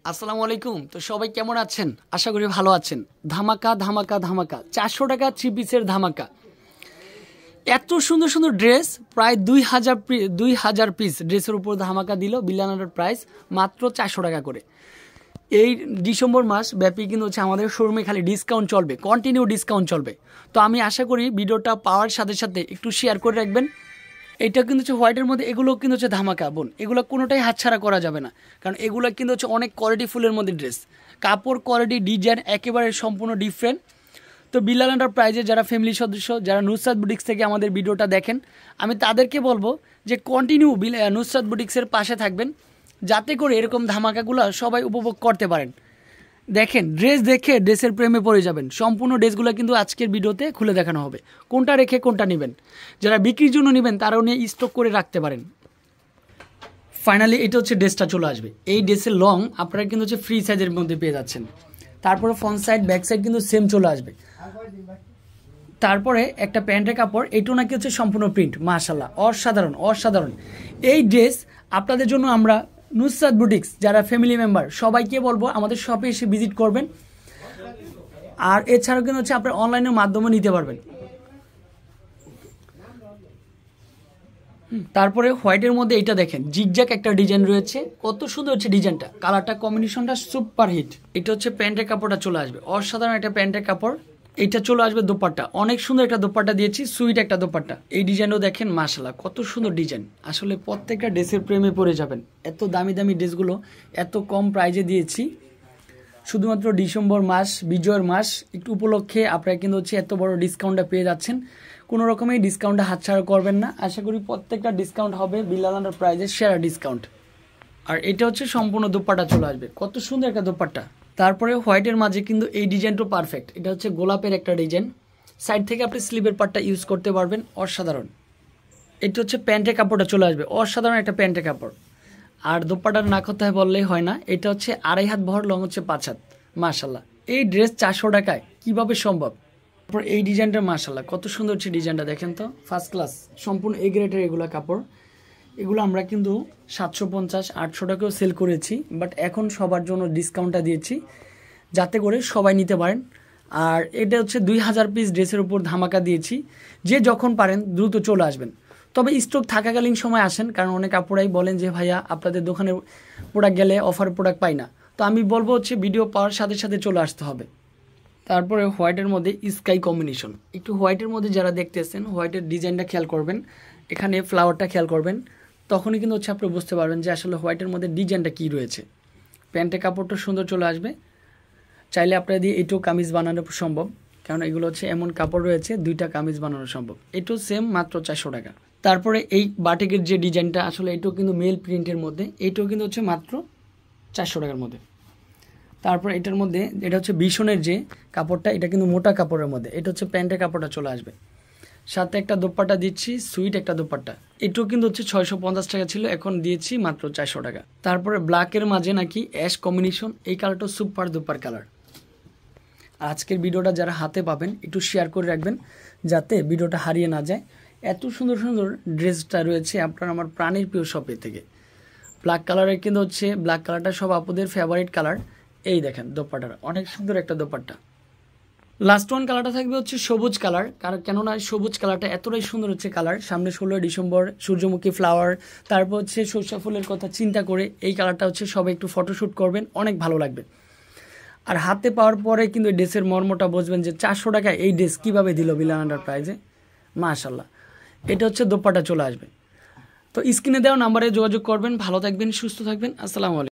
আসসালামু আলাইকুম। তো সবাই কেমন আছেন? আশা করি ভালো আছেন। ধামাকা ধামাকা ধামাকা 400 টাকা 3 পিসের ধামাকা। এত সুন্দর সুন্দর ড্রেস, প্রায় 2000 পিস ড্রেসের উপর ধামাকা দিল। বিলিয়নার প্রাইস মাত্র 400 টাকা করে। এই ডিসেম্বর মাস ব্যাপী কিন্তু হচ্ছে আমাদের শোরুমে খালি ডিসকাউন্ট চলবে, কন্টিনিউ ডিসকাউন্ট চলবে। তো আমি আশা করি ভিডিওটা পাওয়ার সাথে সাথে একটু শেয়ার করে রাখবেন। এটা কিন্তু হচ্ছে হোয়াইটের মধ্যে, এগুলো কিন্তু হচ্ছে ধামাকা বোন, এগুলো কোনোটাই হাতছাড়া করা যাবে না, কারণ এগুলো কিন্তু হচ্ছে অনেক কোয়ালিটি ফুলের মধ্যে ড্রেস, কাপড় কোয়ালিটি ডিজাইন একেবারে সম্পূর্ণ ডিফারেন্ট। তো বিল্লাল এন্টারপ্রাইজের যারা ফ্যামিলি সদস্য, যারা নুসরাত বুটিক্স থেকে আমাদের ভিডিওটা দেখেন, আমি তাদেরকে বলবো যে কন্টিনিউ নুসরাত বুটিক্সের পাশে থাকবেন, যাতে করে এরকম ধামাকাগুলো সবাই উপভোগ করতে পারেন। দেখেন, ড্রেস দেখে ড্রেসের প্রেমে পড়ে যাবেন। সম্পূর্ণ ড্রেসগুলো কিন্তু আজকের ভিডিওতে খুলে দেখানো হবে, কোনটা রেখে কোনটা নেবেন। যারা বিক্রির জন্য নেবেন তারাও নিয়ে স্টক করে রাখতে পারেন। ফাইনালি এটা হচ্ছে ড্রেসটা চলে আসবে। এই ড্রেসের লং আপনারা কিন্তু হচ্ছে ফ্রি সাইজের মধ্যে পেয়ে যাচ্ছেন। তারপরে ফ্রন্ট সাইড ব্যাক সাইড কিন্তু সেম চলে আসবে। তারপরে একটা প্যান্টের কাপড়, এটাও নাকি হচ্ছে সম্পূর্ণ প্রিন্ট। মাশাআল্লাহ, অসাধারণ অসাধারণ। এই ড্রেস আপনাদের জন্য আমরা নুসরাত বুটিক্স যারা ফ্যামিলি মেম্বার সবাইকে বলবো আমাদের শপে এসে ভিজিট করবেন। আর এছাড়াও কিন্তু হচ্ছে আপনার অনলাইনের মাধ্যমে নিতে পারবেন। তারপরে হোয়াইটের মধ্যে এটা দেখেন, জিগজ্যাগ একটা ডিজাইন রয়েছে, কত সুন্দর হচ্ছে ডিজাইনটা, কালারটা কম্বিনেশনটা সুপার হিট। এটা হচ্ছে প্যান্টের কাপড়টা চলে আসবে, অসাধারণ একটা প্যান্টের কাপড়। এটা চলে আসবে দোপাট্টা, অনেক সুন্দর একটা দোপাট্টা দিয়েছি, সুইট একটা দোপাট্টা। এই ডিজাইনও দেখেন, মাশাআল্লাহ কত সুন্দর ডিজাইন। আসলে প্রত্যেকটা ড্রেসের প্রেমে পড়ে যাবেন। এত দামি দামি ড্রেসগুলো এত কম প্রাইজে দিয়েছি, শুধুমাত্র ডিসেম্বর মাস, বিজয়ের মাস একটু উপলক্ষে আপনারা কিন্তু হচ্ছে এত বড় ডিসকাউন্টটা পেয়ে যাচ্ছেন। কোনো রকমের ডিসকাউন্টটা হাতছাড়া করবেন না। আশা করি প্রত্যেকটা ডিসকাউন্ট হবে বিল্লাল এন্টারপ্রাইজের সেরা ডিসকাউন্ট। আর এটা হচ্ছে সম্পূর্ণ দোপাট্টা চলে আসবে, কত সুন্দর একটা দোপাট্টা। তারপরে হোয়াইটের মাঝে কিন্তু এই ডিজাইনটাও পারফেক্ট। এটা হচ্ছে গোলাপের একটা ডিজাইন, সাইড থেকে আপনি স্লিভের পার্টটা ইউজ করতে পারবেন, অসাধারণ। এটা হচ্ছে প্যান্টের কাপড়টা চলে আসবে, অসাধারণ একটা প্যান্টের কাপড়। আর দোপাট্টার না কথায় বললেই হয় না, এটা হচ্ছে 2.5 হাত ভর, লং হচ্ছে 5 হাত। মাশাআল্লাহ, এই ড্রেস 400 টাকায় কিভাবে সম্ভব? তারপর এই ডিজাইনটা মাশাআল্লাহ কত সুন্দর হচ্ছে ডিজাইনটা, দেখেন তো, ফার্স্ট ক্লাস, সম্পূর্ণ এ গ্রেডের এগুলো কাপড়। এগুলো আমরা কিন্তু 750-800 টাকাও সেল করেছি, বাট এখন সবার জন্য ডিসকাউন্টটা দিয়েছি যাতে করে সবাই নিতে পারেন। আর এটা হচ্ছে 2000 পিস ড্রেসের উপর ধামাকা দিয়েছি। যে যখন পারেন দ্রুত চলে আসবেন, তবে স্টক থাকাকালীন সময় আসেন, কারণ অনেক আপুরাই বলেন যে ভাইয়া আপনাদের দোকানে প্রোডাক্ট গেলে অফার প্রোডাক্ট পাই না। তো আমি বলবো হচ্ছে ভিডিও পাওয়ার সাথে সাথে চলে আসতে হবে। তারপরে হোয়াইটের মধ্যে স্কাই কম্বিনেশন, একটু হোয়াইটের মধ্যে যারা দেখতেছেন হোয়াইটের ডিজাইনটা খেয়াল করবেন, এখানে ফ্লাওয়ারটা খেয়াল করবেন, তখনই কিন্তু হচ্ছে আপনি বুঝতে পারবেন যে আসলে হোয়াইটের মধ্যে ডিজাইনটা কী রয়েছে। প্যান্টের কাপড়টা সুন্দর চলে আসবে, চাইলে আপনারা দিয়ে এটাও কামিজ বানানো সম্ভব, কারণ এগুলো হচ্ছে এমন কাপড় রয়েছে 2টা কামিজ বানানো সম্ভব। এটাও সেম মাত্র 400 টাকা। তারপরে এই বাটিকের যে ডিজাইনটা, আসলে এটাও কিন্তু মেল প্রিন্টের মধ্যে, এটাও কিন্তু হচ্ছে মাত্র 400 টাকার মধ্যে। তারপর এটার মধ্যে, এটা হচ্ছে বিশনের যে কাপড়টা, এটা কিন্তু মোটা কাপড়ের মধ্যে, এটা হচ্ছে প্যান্টের কাপড়টা চলে আসবে। সাথে একটা দোপাট্টা দিচ্ছি, সুইট একটা দোপাট্টা। এটাও কিন্তু হচ্ছে 650 টাকা ছিল, এখন দিয়েছি মাত্র 400 টাকা। তারপরে ব্ল্যাকের মাঝে নাকি অ্যাশ কম্বিনেশন, এই কালারটা সুপার দুপার কালার। আজকের ভিডিওটা যারা হাতে পাবেন একটু শেয়ার করে রাখবেন, যাতে ভিডিওটা হারিয়ে না যায়। এত সুন্দর সুন্দর ড্রেসটা রয়েছে আপনার আমার প্রাণের প্রিয় শপে থেকে। ব্ল্যাক কালারের কিন্তু হচ্ছে, ব্ল্যাক কালারটা সব আপুদের ফেভারিট কালার। এই দেখেন দোপাট্টাটা, অনেক সুন্দর একটা দোপাট্টা। লাস্ট ওয়ান কালারটা থাকবে হচ্ছে সবুজ কালার, কারণ কেননা সবুজ কালারটা এতটাই সুন্দর হচ্ছে কালার। সামনে 16 ডিসেম্বর, সূর্যমুখী ফ্লাওয়ার, তারপর হচ্ছে সরষা ফুলের কথা চিন্তা করে এই কালারটা হচ্ছে সবাই একটু ফটোশ্যুট করবেন, অনেক ভালো লাগবে। আর হাতে পাওয়ার পরে কিন্তু এই ড্রেসের মর্মটা বুঝবেন যে 400 টাকা এই ড্রেস কীভাবে দিল বিল্লাল এন্টারপ্রাইজে। মাশাআল্লাহ, এটা হচ্ছে দোপাট্টা চলে আসবে। তো স্ক্রিনে দেওয়া নাম্বারে যোগাযোগ করবেন। ভালো থাকবেন, সুস্থ থাকবেন, আসসালামু আলাইকুম।